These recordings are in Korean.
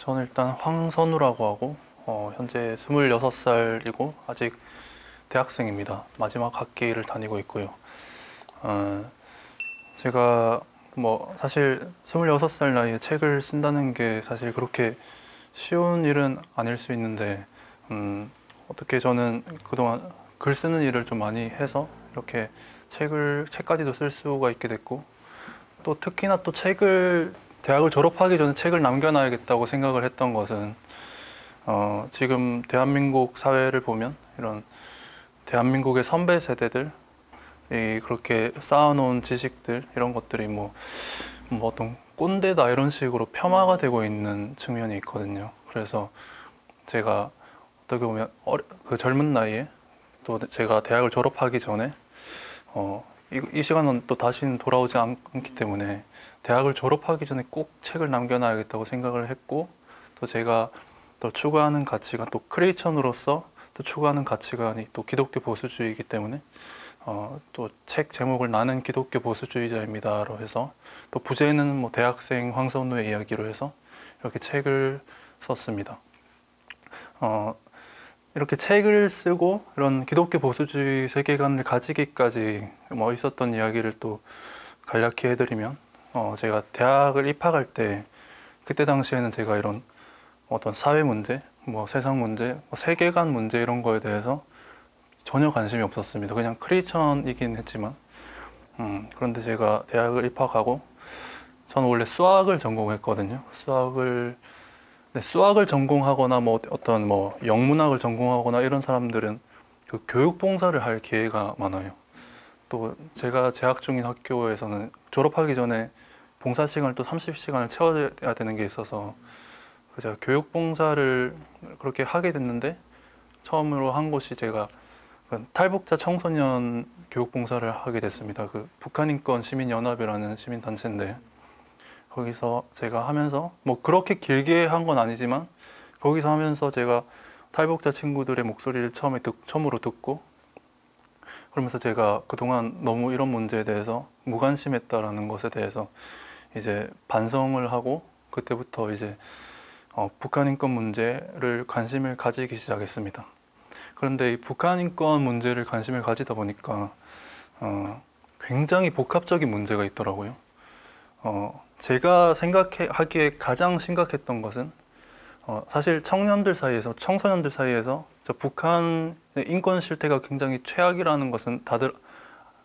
저는 일단 황선우라고 하고 현재 26살이고 아직 대학생입니다. 마지막 학기를 다니고 있고요. 제가 사실 26살 나이에 책을 쓴다는 게 사실 그렇게 쉬운 일은 아닐 수 있는데 어떻게 저는 그동안 글 쓰는 일을 좀 많이 해서 이렇게 책까지도 쓸 수가 있게 됐고, 또 특히나 또 대학을 졸업하기 전에 책을 남겨놔야겠다고 생각을 했던 것은 지금 대한민국 사회를 보면 이런 대한민국의 선배 세대들이 그렇게 쌓아놓은 지식들, 이런 것들이 어떤 꼰대다 이런 식으로 폄하가 되고 있는 측면이 있거든요. 그래서 제가 어떻게 보면 그 젊은 나이에 또 제가 대학을 졸업하기 전에 이 시간은 또 다시는 돌아오지 않기 때문에 대학을 졸업하기 전에 꼭 책을 남겨놔야겠다고 생각을 했고, 또 제가 또 추구하는 가치가 또 크리스천으로서 또 추구하는 가치관이 또 기독교 보수주의이기 때문에 또 책 제목을 나는 기독교 보수주의자입니다로 해서, 또 부제는 대학생 황선우의 이야기로 해서 이렇게 책을 썼습니다. 이렇게 책을 쓰고 이런 기독교 보수주의 세계관을 가지기까지 있었던 이야기를 또 간략히 해드리면, 제가 대학을 입학할 때 그때 당시에는 제가 이런 어떤 사회 문제, 세상 문제, 세계관 문제 이런 거에 대해서 전혀 관심이 없었습니다. 그냥 크리스천이긴 했지만 그런데 제가 대학을 입학하고, 저는 원래 수학을 전공했거든요. 수학을 전공하거나 어떤 영문학을 전공하거나 이런 사람들은 그 교육 봉사를 할 기회가 많아요. 또 제가 재학 중인 학교에서는 졸업하기 전에 봉사 시간을 또 30시간을 채워야 되는 게 있어서 제가 교육 봉사를 그렇게 하게 됐는데, 처음으로 한 곳이 제가 그 탈북자 청소년 교육 봉사를 하게 됐습니다. 그 북한인권 시민연합이라는 시민단체인데, 거기서 제가 하면서 그렇게 길게 한 건 아니지만 거기서 하면서 제가 탈북자 친구들의 목소리를 처음으로 듣고, 그러면서 제가 그동안 너무 이런 문제에 대해서 무관심했다라는 것에 대해서 이제 반성을 하고, 그때부터 이제 북한 인권 문제를 관심을 가지기 시작했습니다. 그런데 이 북한 인권 문제를 관심을 가지다 보니까 굉장히 복합적인 문제가 있더라고요. 제가 생각하기에 가장 심각했던 것은 사실 청소년들 사이에서 북한의 인권 실태가 굉장히 최악이라는 것은 다들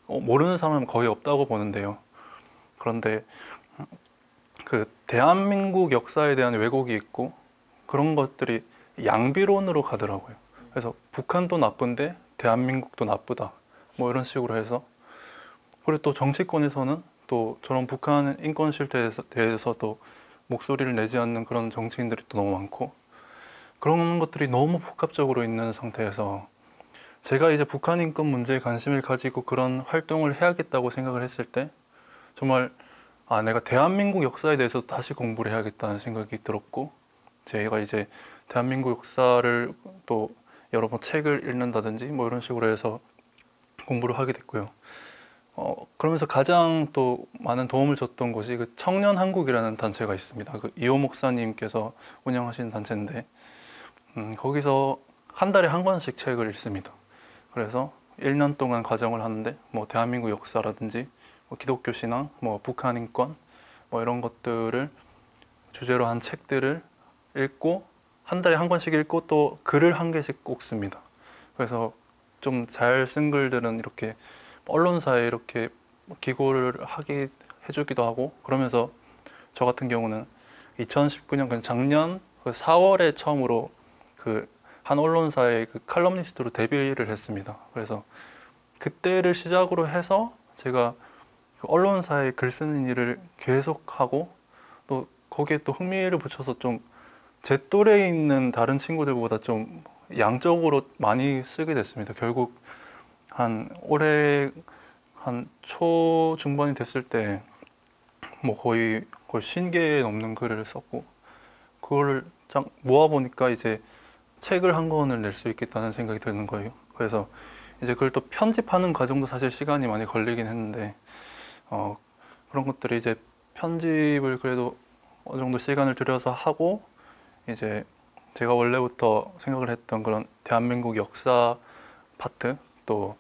모르는 사람은 거의 없다고 보는데요. 그런데 그 대한민국 역사에 대한 왜곡이 있고 그런 것들이 양비론으로 가더라고요. 그래서 북한도 나쁜데 대한민국도 나쁘다, 이런 식으로 해서, 그리고 또 정치권에서는 또 저런 북한 인권 실태에 대해서 또 목소리를 내지 않는 그런 정치인들이 또 너무 많고, 그런 것들이 너무 복합적으로 있는 상태에서 제가 이제 북한 인권 문제에 관심을 가지고 그런 활동을 해야겠다고 생각을 했을 때, 정말 내가 대한민국 역사에 대해서 다시 공부를 해야겠다는 생각이 들었고, 제가 이제 대한민국 역사를 또 여러 번 책을 읽는다든지 이런 식으로 해서 공부를 하게 됐고요. 그러면서 가장 또 많은 도움을 줬던 곳이 그 청년한국이라는 단체가 있습니다. 그 이호 목사님께서 운영하시는 단체인데, 거기서 한 달에 한 권씩 책을 읽습니다. 그래서 1년 동안 과정을 하는데 대한민국 역사라든지 기독교 신앙, 북한 인권 이런 것들을 주제로 한 책들을 읽고, 한 달에 한 권씩 읽고 또 글을 한 개씩 꼭 씁니다. 그래서 좀 잘 쓴 글들은 이렇게 언론사에 이렇게 기고를 해주기도 하고, 그러면서 저 같은 경우는 2019년 작년 4월에 처음으로 그 한 언론사의 그 칼럼니스트로 데뷔를 했습니다. 그래서 그때를 시작으로 해서 제가 그 언론사에 글 쓰는 일을 계속하고, 또 거기에 또 흥미를 붙여서 좀 제 또래에 있는 다른 친구들보다 좀 양적으로 많이 쓰게 됐습니다. 결국 올해 한 초중반이 됐을 때 거의 50개 넘는 글을 썼고, 그거를 모아보니까 이제 책을 한 권을 낼 수 있겠다는 생각이 드는 거예요. 그래서 이제 그걸 또 편집하는 과정도 사실 시간이 많이 걸리긴 했는데, 그런 것들이 이제 편집을 그래도 어느 정도 시간을 들여서 하고, 이제 제가 원래부터 생각을 했던 그런 대한민국 역사 파트, 또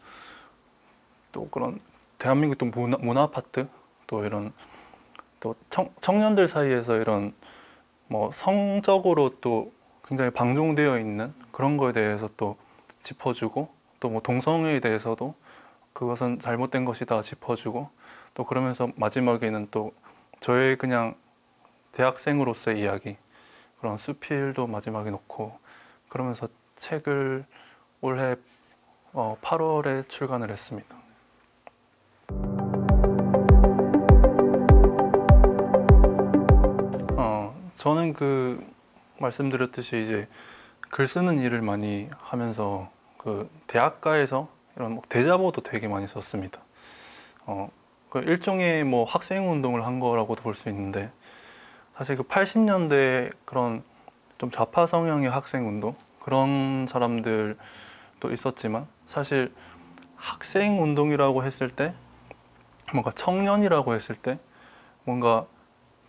그런 대한민국 또 문화 파트, 또 이런 또 청년들 사이에서 이런 뭐 성적으로 또 굉장히 방종되어 있는 그런 거에 대해서 또 짚어주고, 또 뭐 동성애에 대해서도 그것은 잘못된 것이다 짚어주고, 또 그러면서 마지막에는 또 저의 그냥 대학생으로서의 이야기, 그런 수필도 마지막에 놓고, 그러면서 책을 올해 8월에 출간을 했습니다. 저는 말씀드렸듯이 이제 글 쓰는 일을 많이 하면서 그 대학가에서 이런 뭐 대자보도 되게 많이 썼습니다. 그 일종의 뭐 학생 운동을 한 거라고도 볼 수 있는데, 사실 그 80년대 그런 좀 좌파 성향의 학생 운동, 그런 사람들도 있었지만, 사실 학생 운동이라고 했을 때, 뭔가 청년이라고 했을 때, 뭔가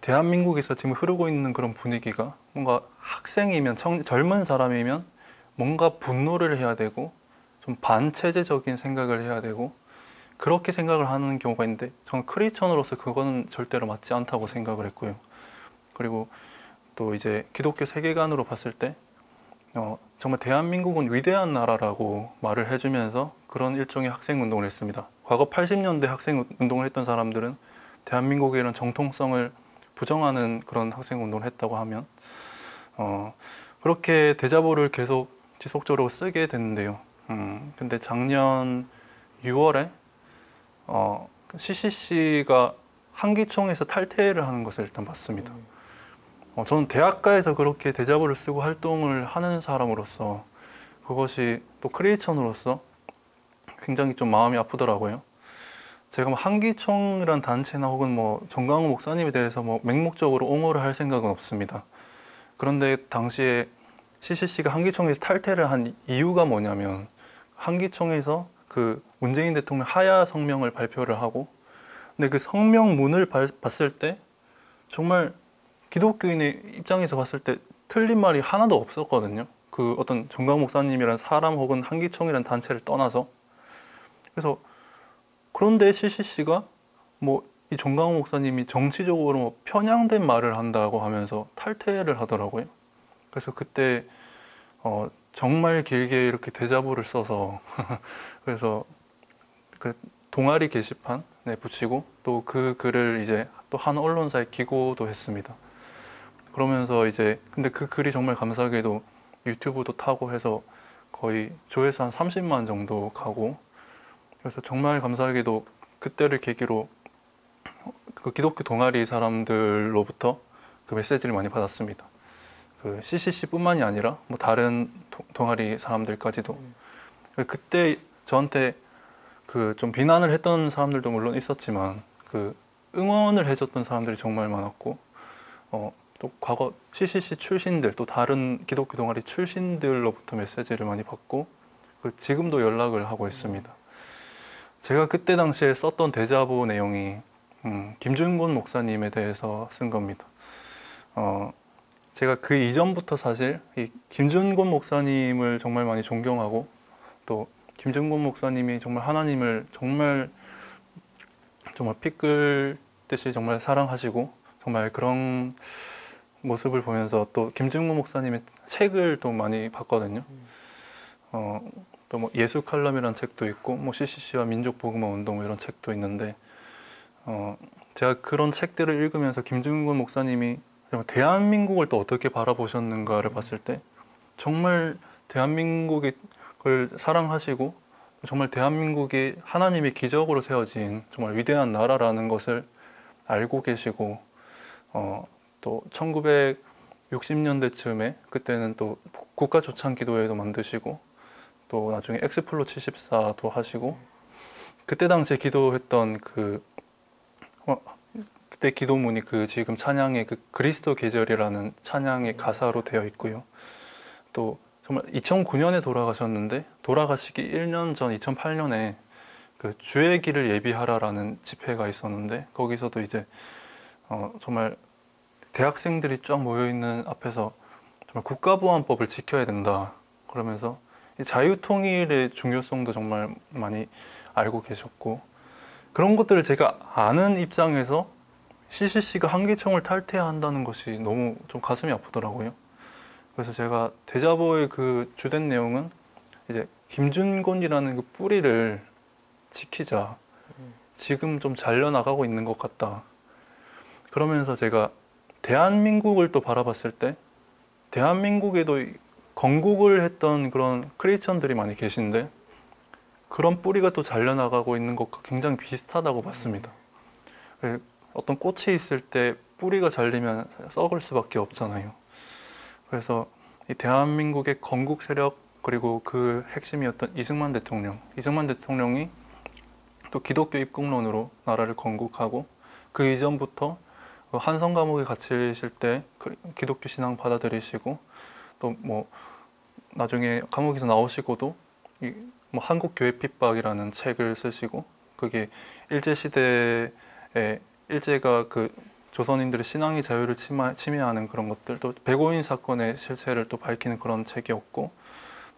대한민국에서 지금 흐르고 있는 그런 분위기가, 뭔가 학생이면 젊은 사람이면 뭔가 분노를 해야 되고 좀 반체제적인 생각을 해야 되고, 그렇게 생각을 하는 경우가 있는데, 저는 크리스천으로서 그거는 절대로 맞지 않다고 생각을 했고요. 그리고 또 이제 기독교 세계관으로 봤을 때 정말 대한민국은 위대한 나라라고 말을 해주면서 그런 일종의 학생 운동을 했습니다. 과거 80년대 학생 운동을 했던 사람들은 대한민국의 이런 정통성을 부정하는 그런 학생 운동을 했다고 하면, 그렇게 대자보를 계속 지속적으로 쓰게 됐는데요. 근데 작년 6월에 CCC가 한기총에서 탈퇴를 하는 것을 일단 봤습니다. 저는 대학가에서 그렇게 대자보를 쓰고 활동을 하는 사람으로서, 그것이 또 크리에이션으로서 굉장히 좀 마음이 아프더라고요. 제가 뭐 한기총이란 단체나 혹은 뭐 정강훈 목사님에 대해서 뭐 맹목적으로 옹호를 할 생각은 없습니다. 그런데 당시에 CCC가 한기총에서 탈퇴를 한 이유가 뭐냐면, 한기총에서 그 문재인 대통령 하야 성명을 발표를 하고, 근데 그 성명문을 봤을 때 정말 기독교인의 입장에서 봤을 때 틀린 말이 하나도 없었거든요. 그 어떤 정강 목사님이란 사람 혹은 한기총이란 단체를 떠나서. 그래서 그런데 CCC가 뭐 이 정강 목사님이 정치적으로 뭐 편향된 말을 한다고 하면서 탈퇴를 하더라고요. 그래서 그때 정말 길게 이렇게 대자보를 써서 그래서 그 동아리 게시판에 붙이고, 또 그 글을 이제 또 한 언론사에 기고도 했습니다. 그러면서 이제 근데 그 글이 정말 감사하게도 유튜브도 타고 해서 거의 조회수 한 30만 정도 가고, 그래서 정말 감사하게도 그때를 계기로 그 기독교 동아리 사람들로부터 그 메시지를 많이 받았습니다. 그 CCC뿐만이 아니라 뭐 다른 동아리 사람들까지도. 그때 저한테 그 좀 비난을 했던 사람들도 물론 있었지만, 그 응원을 해줬던 사람들이 정말 많았고, 또 과거 CCC 출신들, 또 다른 기독교 동아리 출신들로부터 메시지를 많이 받고, 지금도 연락을 하고 있습니다. 제가 그때 당시에 썼던 대자보 내용이 김준곤 목사님에 대해서 쓴 겁니다. 제가 그 이전부터 사실 이 김준곤 목사님을 정말 많이 존경하고, 또 김준곤 목사님이 정말 하나님을 정말 피 끓듯이 정말 사랑하시고, 정말 그런 모습을 보면서 또 김준곤 목사님의 책을 또 많이 봤거든요. 또 뭐 예수 칼럼이라는 책도 있고, 뭐 CCC와 민족 복음화 운동 이런 책도 있는데, 제가 그런 책들을 읽으면서 김준곤 목사님이 대한민국을 또 어떻게 바라보셨는가를 봤을 때, 정말 대한민국을 사랑하시고, 정말 대한민국이 하나님의 기적으로 세워진 정말 위대한 나라라는 것을 알고 계시고, 또 1960년대쯤에 그때는 또 국가조창기도회도 만드시고, 또 나중에 엑스플로 74도 하시고, 그때 당시에 기도했던 그때 기도문이 지금 찬양의 그리스도 계절이라는 찬양의 가사로 되어 있고요. 또 정말 2009년에 돌아가셨는데, 돌아가시기 1년 전 2008년에 그 주의 길을 예비하라라는 집회가 있었는데, 거기서도 이제 정말 대학생들이 쫙 모여 있는 앞에서 정말 국가보안법을 지켜야 된다. 그러면서 이 자유통일의 중요성도 정말 많이 알고 계셨고, 그런 것들을 제가 아는 입장에서 CCC가 한기총을 탈퇴한다는 것이 너무 좀 가슴이 아프더라고요. 그래서 제가 대자보의 그 주된 내용은 이제 김준곤이라는 그 뿌리를 지키자. 지금 좀 잘려나가고 있는 것 같다. 그러면서 제가 대한민국을 또 바라봤을 때 대한민국에도 건국을 했던 그런 크리스천들이 많이 계신데 그런 뿌리가 또 잘려나가고 있는 것과 굉장히 비슷하다고 봤습니다. 어떤 꽃이 있을 때 뿌리가 잘리면 썩을 수밖에 없잖아요. 그래서 이 대한민국의 건국 세력 그리고 그 핵심이었던 이승만 대통령이 또 기독교 입국론으로 나라를 건국하고 그 이전부터 한성 감옥에 갇히실 때 기독교 신앙 받아들이시고 또 뭐 나중에 감옥에서 나오시고도 뭐 한국 교회 핍박이라는 책을 쓰시고 그게 일제 시대에 일제가 그 조선인들의 신앙의 자유를 침해하는 그런 것들 또 백오인 사건의 실체를 또 밝히는 그런 책이었고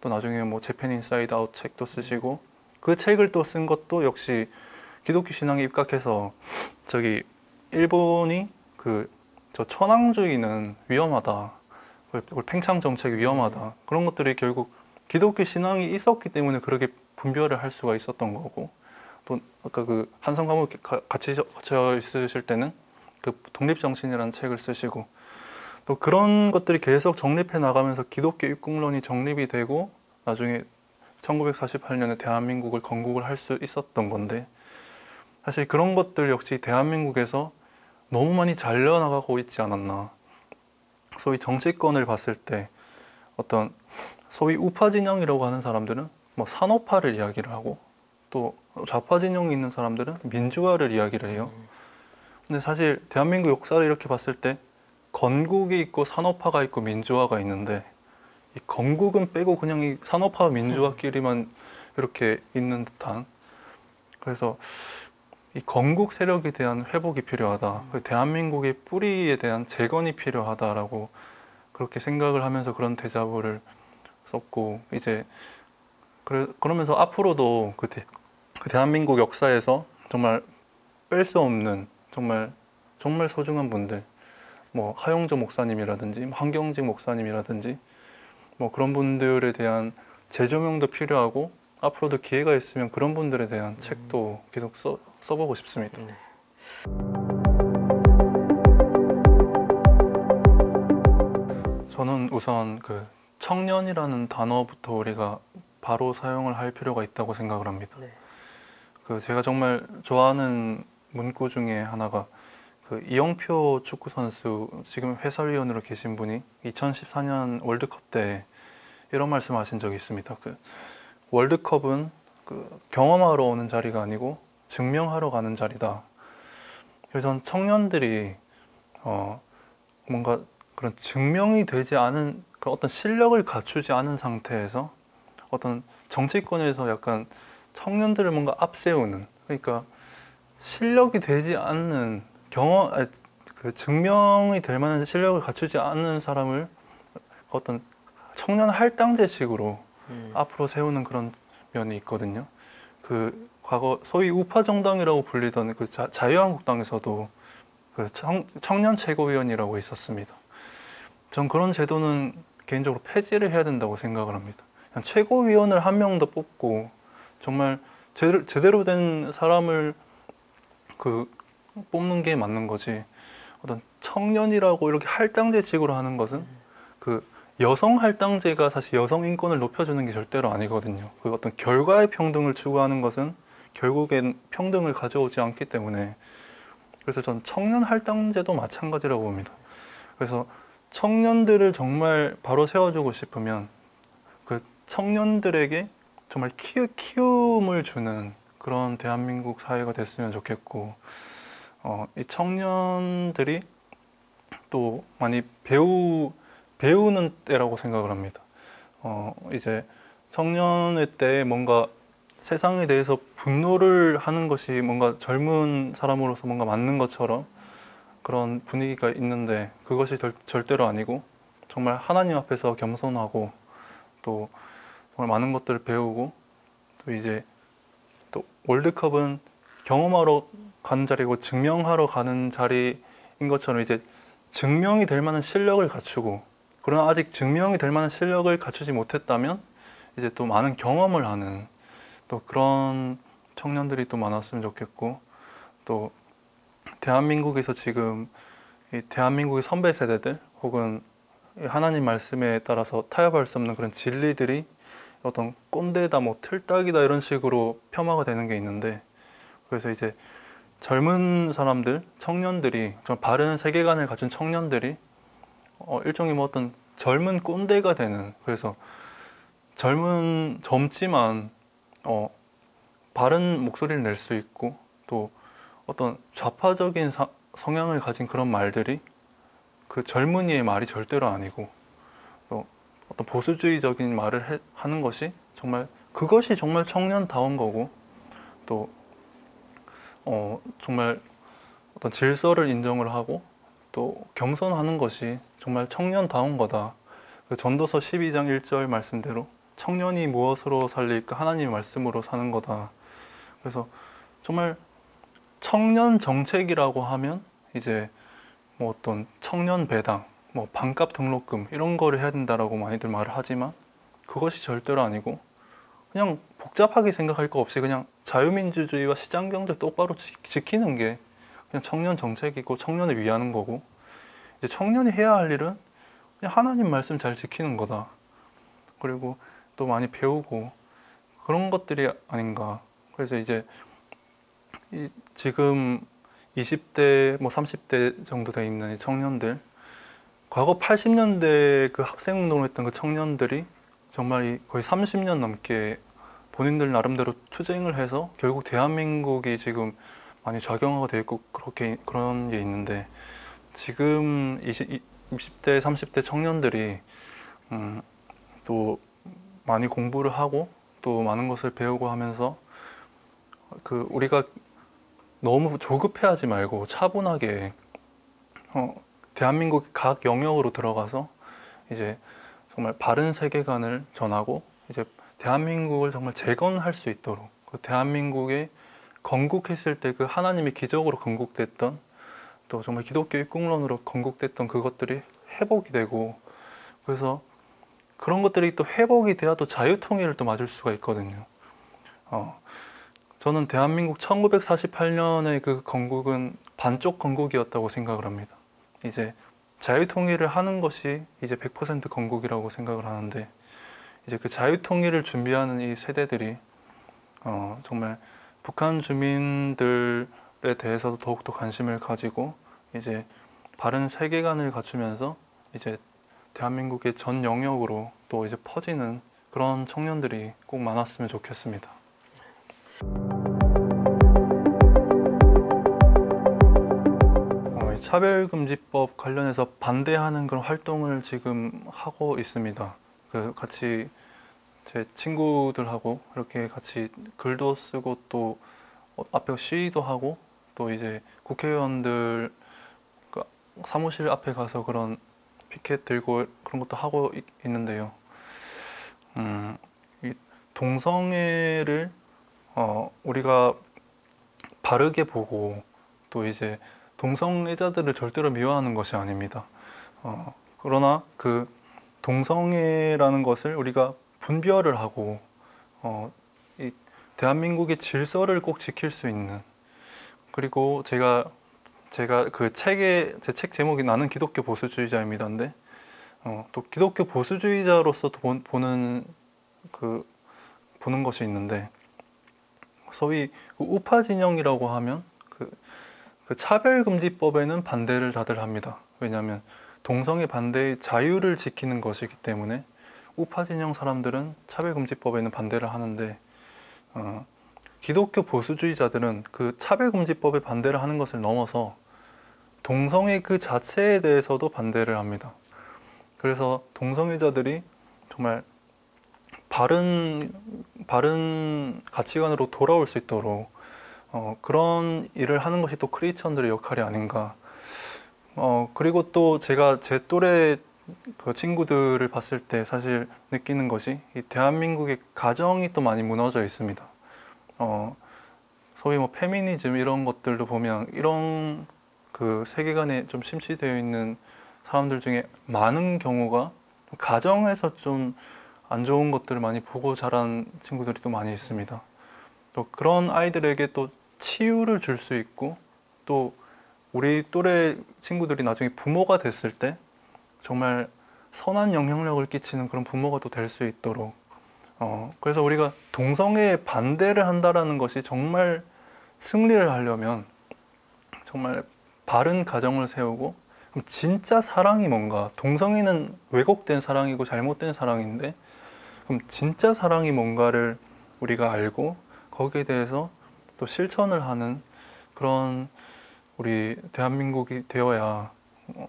또 나중에 뭐 재팬 인사이드 아웃 책도 쓰시고 그 책을 또 쓴 것도 역시 기독교 신앙에 입각해서 저기 일본이 저 천황주의는 위험하다. 팽창 정책이 위험하다. 그런 것들이 결국 기독교 신앙이 있었기 때문에 그렇게 분별을 할 수가 있었던 거고 또 아까 그 한성 감옥에 갇혀 있으실 때는 그 독립정신이라는 책을 쓰시고 또 그런 것들이 계속 정립해 나가면서 기독교 입국론이 정립이 되고 나중에 1948년에 대한민국을 건국을 할 수 있었던 건데 사실 그런 것들 역시 대한민국에서 너무 많이 잘려나가고 있지 않았나. 소위 정치권을 봤을 때 어떤 소위 우파 진영이라고 하는 사람들은 뭐 산업화를 이야기를 하고 또 좌파 진영이 있는 사람들은 민주화를 이야기를 해요. 근데 사실 대한민국 역사를 이렇게 봤을 때 건국이 있고 산업화가 있고 민주화가 있는데 이 건국은 빼고 그냥 이 산업화와 민주화끼리만 이렇게 있는 듯한 그래서 이 건국 세력에 대한 회복이 필요하다. 대한민국의 뿌리에 대한 재건이 필요하다라고 그렇게 생각을 하면서 그런 대자보를 썼고 이제 그러면서 앞으로도 그 대한민국 역사에서 정말 뺄 수 없는 정말 소중한 분들 뭐 하용조 목사님이라든지 황경직 목사님이라든지 뭐 그런 분들에 대한 재조명도 필요하고 앞으로도 기회가 있으면 그런 분들에 대한 책도 계속 써보고 싶습니다. 네. 저는 우선 그 청년이라는 단어부터 우리가 바로 사용을 할 필요가 있다고 생각을 합니다. 네. 그 제가 정말 좋아하는 문구 중에 하나가 그 이영표 축구 선수 지금 해설위원으로 계신 분이 2014년 월드컵 때 이런 말씀하신 적이 있습니다. 그 월드컵은 그 경험하러 오는 자리가 아니고 증명하러 가는 자리다. 그래서 전 청년들이 뭔가 그런 증명이 되지 않은 그런 어떤 실력을 갖추지 않은 상태에서 어떤 정치권에서 약간 청년들을 뭔가 앞세우는 그러니까 실력이 되지 않는 그 증명이 될 만한 실력을 갖추지 않는 사람을 어떤 청년 할당제식으로 앞으로 세우는 그런 면이 있거든요. 그 과거 소위 우파 정당이라고 불리던 그 자유한국당에서도 그 청년 최고위원이라고 있었습니다. 전 그런 제도는 개인적으로 폐지를 해야 된다고 생각을 합니다. 그냥 최고위원을 한 명 더 뽑고 정말 제대로 된 사람을 뽑는 게 맞는 거지. 어떤 청년이라고 이렇게 할당제식으로 하는 것은 그 여성 할당제가 사실 여성 인권을 높여주는 게 절대로 아니거든요. 그 어떤 결과의 평등을 추구하는 것은 결국엔 평등을 가져오지 않기 때문에 그래서 전 청년 할당제도 마찬가지라고 봅니다. 그래서 청년들을 정말 바로 세워주고 싶으면 그 청년들에게 정말 키움을 주는 그런 대한민국 사회가 됐으면 좋겠고 이 청년들이 또 많이 배우는 때라고 생각을 합니다. 이제 청년의 때 뭔가 세상에 대해서 분노를 하는 것이 뭔가 젊은 사람으로서 뭔가 맞는 것처럼 그런 분위기가 있는데 그것이 절대로 아니고 정말 하나님 앞에서 겸손하고 또 정말 많은 것들을 배우고 또 이제 또 월드컵은 경험하러 가는 자리고 증명하러 가는 자리인 것처럼 이제 증명이 될 만한 실력을 갖추고 그러나 아직 증명이 될 만한 실력을 갖추지 못했다면 이제 또 많은 경험을 하는 또 그런 청년들이 또 많았으면 좋겠고 또 대한민국에서 지금 이 대한민국의 선배 세대들 혹은 하나님 말씀에 따라서 타협할 수 없는 그런 진리들이 어떤 꼰대다 뭐 틀딱이다 이런 식으로 폄하가 되는 게 있는데 그래서 이제 젊은 사람들 청년들이 좀 바른 세계관을 가진 청년들이 일종의 뭐 어떤 젊은 꼰대가 되는 그래서 젊지만 바른 목소리를 낼 수 있고 또 어떤 좌파적인 성향을 가진 그런 말들이 그 젊은이의 말이 절대로 아니고 또 어떤 보수주의적인 말을 하는 것이 정말 그것이 정말 청년다운 거고 또 정말 어떤 질서를 인정을 하고 또 겸손하는 것이 정말 청년다운 거다. 그 전도서 12장 1절 말씀대로 청년이 무엇으로 살릴까 하나님의 말씀으로 사는 거다. 그래서 정말 청년 정책이라고 하면 이제 뭐 어떤 청년 배당, 뭐 반값 등록금 이런 거를 해야 된다라고 많이들 말을 하지만 그것이 절대로 아니고 그냥 복잡하게 생각할 거 없이 그냥 자유민주주의와 시장경제 똑바로 지키는 게 그냥 청년 정책이고 청년을 위하는 거고 이제 청년이 해야 할 일은 그냥 하나님 말씀 잘 지키는 거다. 그리고 또 많이 배우고 그런 것들이 아닌가. 그래서 이제 지금 20대 뭐 30대 정도 돼 있는 청년들 과거 80년대 그 학생운동을 했던 그 청년들이 정말 거의 30년 넘게 본인들 나름대로 투쟁을 해서 결국 대한민국이 지금 많이 작용하고 돼 있고 그런 게 있는데 지금 20대 30대 청년들이 또 많이 공부를 하고 또 많은 것을 배우고 하면서 그 우리가 너무 조급해하지 말고 차분하게 대한민국 각 영역으로 들어가서 이제 정말 바른 세계관을 전하고 이제 대한민국을 정말 재건할 수 있도록 그 대한민국에 건국했을 때 그 하나님이 기적으로 건국됐던 또 정말 기독교 입국론으로 건국됐던 그것들이 회복이 되고 그래서 그런 것들이 또 회복이 돼야 또 자유통일을 또 맞을 수가 있거든요. 저는 대한민국 1948년의 그 건국은 반쪽 건국이었다고 생각을 합니다. 이제 자유통일을 하는 것이 이제 100% 건국이라고 생각을 하는데 이제 그 자유통일을 준비하는 이 세대들이 정말 북한 주민들에 대해서도 더욱더 관심을 가지고 이제 바른 세계관을 갖추면서 이제 대한민국의 전 영역으로 또 이제 퍼지는 그런 청년들이 꼭 많았으면 좋겠습니다. 차별금지법 관련해서 반대하는 그런 활동을 지금 하고 있습니다. 그 같이 제 친구들하고 이렇게 같이 글도 쓰고 또 앞에 시위도 하고 또 이제 국회의원들 사무실 앞에 가서 그런 피켓 들고 그런 것도 하고 있는데요. 이 동성애를 우리가 바르게 보고 또 이제 동성애자들을 절대로 미워하는 것이 아닙니다. 그러나 그 동성애라는 것을 우리가 분별을 하고 이 대한민국의 질서를 꼭 지킬 수 있는 그리고 제가 그 제 책 제목이 나는 기독교 보수주의자입니다인데 또 기독교 보수주의자로서 보는 것이 있는데 소위 우파 진영이라고 하면 그 차별금지법에는 반대를 다들 합니다. 왜냐하면 동성애 반대의 자유를 지키는 것이기 때문에 우파 진영 사람들은 차별금지법에는 반대를 하는데 기독교 보수주의자들은 그 차별금지법에 반대를 하는 것을 넘어서 동성애 그 자체에 대해서도 반대를 합니다. 그래서 동성애자들이 정말 바른 가치관으로 돌아올 수 있도록 그런 일을 하는 것이 또 크리스천들의 역할이 아닌가. 그리고 또 제가 제 또래 그 친구들을 봤을 때 사실 느끼는 것이 이 대한민국의 가정이 또 많이 무너져 있습니다. 소위 뭐 페미니즘 이런 것들도 보면 이런 그 세계관에 좀 심취되어 있는 사람들 중에 많은 경우가 가정에서 좀 안 좋은 것들을 많이 보고 자란 친구들이 또 많이 있습니다. 또 그런 아이들에게 또 치유를 줄 수 있고 또 우리 또래 친구들이 나중에 부모가 됐을 때 정말 선한 영향력을 끼치는 그런 부모가 또 될 수 있도록 그래서 우리가 동성애에 반대를 한다라는 것이 정말 승리를 하려면 정말 바른 가정을 세우고 그럼 진짜 사랑이 뭔가 동성애는 왜곡된 사랑이고 잘못된 사랑인데 그럼 진짜 사랑이 뭔가를 우리가 알고 거기에 대해서 또 실천을 하는 그런 우리 대한민국이 되어야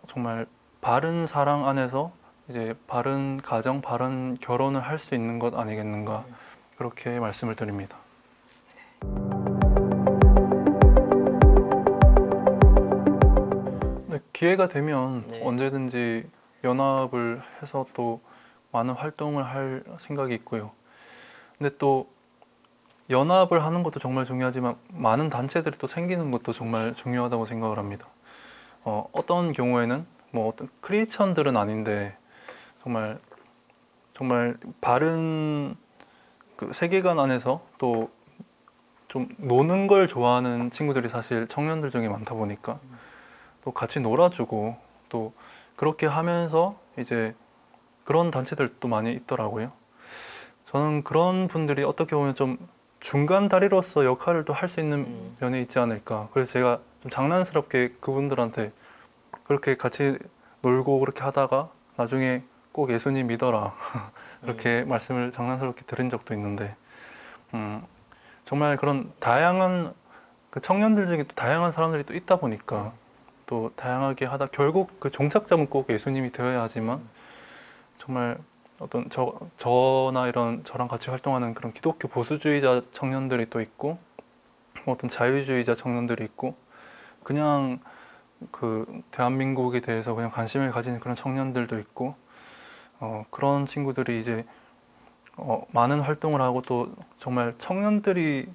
정말 바른 사랑 안에서 이제 바른 가정, 바른 결혼을 할 수 있는 것 아니겠는가 그렇게 말씀을 드립니다. 네, 기회가 되면 언제든지 연합을 해서 또 많은 활동을 할 생각이 있고요. 근데 또 연합을 하는 것도 정말 중요하지만 많은 단체들이 또 생기는 것도 정말 중요하다고 생각을 합니다. 어떤 경우에는 뭐 어떤 크리스천들은 아닌데 정말 바른 그 세계관 안에서 또 좀 노는 걸 좋아하는 친구들이 사실 청년들 중에 많다 보니까 또 같이 놀아주고 또 그렇게 하면서 이제 그런 단체들도 많이 있더라고요. 저는 그런 분들이 어떻게 보면 좀 중간 다리로서 역할을 또 할 수 있는 면이 있지 않을까. 그래서 제가 좀 장난스럽게 그분들한테 그렇게 같이 놀고 그렇게 하다가 나중에 꼭 예수님 믿어라 그렇게 말씀을 장난스럽게 드린 적도 있는데 정말 그런 다양한 그 청년들 중에 또 다양한 사람들이 또 있다 보니까 또 다양하게 하다 결국 그 종착점은 꼭 예수님이 되어야 하지만 정말 어떤 저나 이런 저랑 같이 활동하는 그런 기독교 보수주의자 청년들이 또 있고 어떤 자유주의자 청년들이 있고 그냥 그 대한민국에 대해서 그냥 관심을 가지는 그런 청년들도 있고 그런 친구들이 이제 많은 활동을 하고 또 정말 청년들이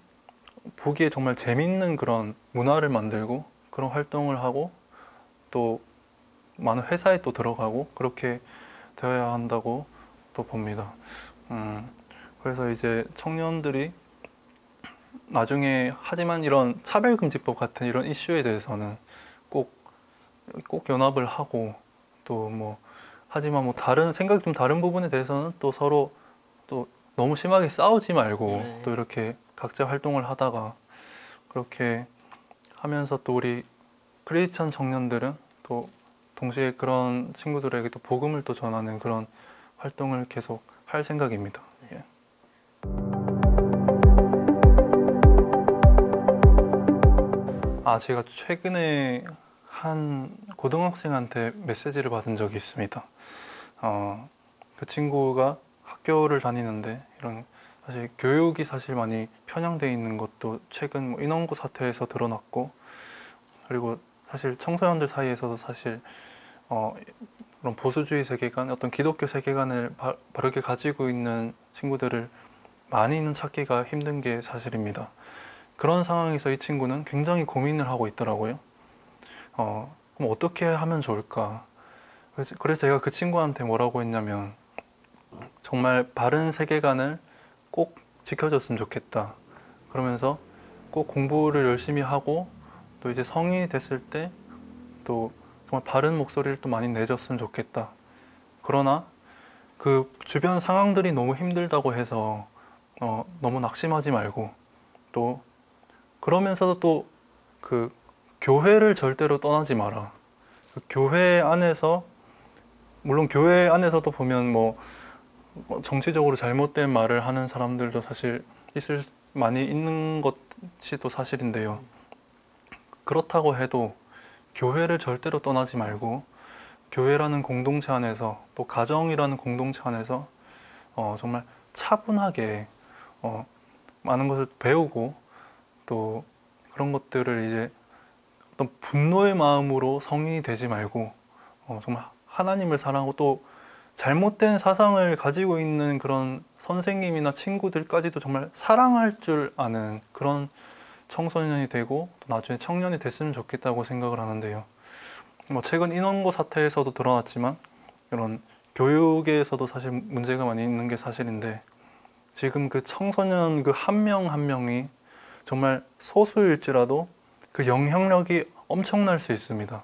보기에 정말 재밌는 그런 문화를 만들고 그런 활동을 하고 또 많은 회사에 또 들어가고 그렇게 되어야 한다고 또 봅니다. 그래서 이제 청년들이 나중에 하지만 이런 차별금지법 같은 이런 이슈에 대해서는 꼭 연합을 하고 또 뭐 하지만 뭐 다른 생각이 좀 다른 부분에 대해서는 또 서로 또 너무 심하게 싸우지 말고 또 이렇게 각자 활동을 하다가 그렇게 하면서 또 우리 크리스천 청년들은 또 동시에 그런 친구들에게 또 복음을 또 전하는 그런 활동을 계속 할 생각입니다. 예. 제가 최근에 한 고등학생한테 메시지를 받은 적이 있습니다. 그 친구가 학교를 다니는데 이런 사실 교육이 사실 많이 편향되어 있는 것도 최근 뭐 인원고 사태에서 드러났고 그리고 사실 청소년들 사이에서도 사실 그런 보수주의 세계관, 어떤 기독교 세계관을 바르게 가지고 있는 친구들을 많이는 찾기가 힘든 게 사실입니다. 그런 상황에서 이 친구는 굉장히 고민을 하고 있더라고요. 그럼 어떻게 하면 좋을까? 그래서 제가 그 친구한테 뭐라고 했냐면 정말 바른 세계관을 꼭 지켜줬으면 좋겠다. 그러면서 꼭 공부를 열심히 하고 또 이제 성인이 됐을 때 또 정말 바른 목소리를 또 많이 내줬으면 좋겠다. 그러나 그 주변 상황들이 너무 힘들다고 해서 너무 낙심하지 말고 또 그러면서도 또 그 교회를 절대로 떠나지 마라. 그 교회 안에서 물론 교회 안에서도 보면 뭐 정치적으로 잘못된 말을 하는 사람들도 사실 많이 있는 것이 또 사실인데요. 그렇다고 해도 교회를 절대로 떠나지 말고 교회라는 공동체 안에서 또 가정이라는 공동체 안에서 정말 차분하게 많은 것을 배우고 또 그런 것들을 이제 어떤 분노의 마음으로 성인이 되지 말고 정말 하나님을 사랑하고 또 잘못된 사상을 가지고 있는 그런 선생님이나 친구들까지도 정말 사랑할 줄 아는 그런 청소년이 되고 또 나중에 청년이 됐으면 좋겠다고 생각을 하는데요. 뭐 최근 인원고 사태에서도 드러났지만 이런 교육에서도 사실 문제가 많이 있는 게 사실인데 지금 그 청소년 그 한 명 한 명이 정말 소수일지라도 그 영향력이 엄청날 수 있습니다.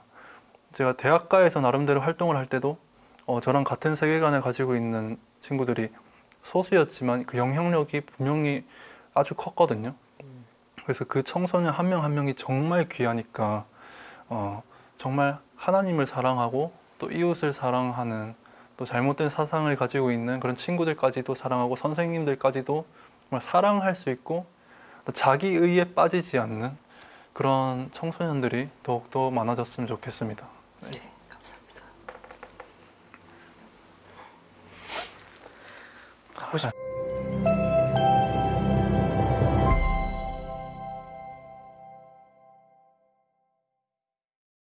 제가 대학가에서 나름대로 활동을 할 때도 저랑 같은 세계관을 가지고 있는 친구들이 소수였지만 그 영향력이 분명히 아주 컸거든요. 그래서 그 청소년 한 명 한 명이 정말 귀하니까 정말 하나님을 사랑하고 또 이웃을 사랑하는 또 잘못된 사상을 가지고 있는 그런 친구들까지도 사랑하고 선생님들까지도 정말 사랑할 수 있고 자기 의에 빠지지 않는 그런 청소년들이 더욱더 많아졌으면 좋겠습니다. 네, 감사합니다.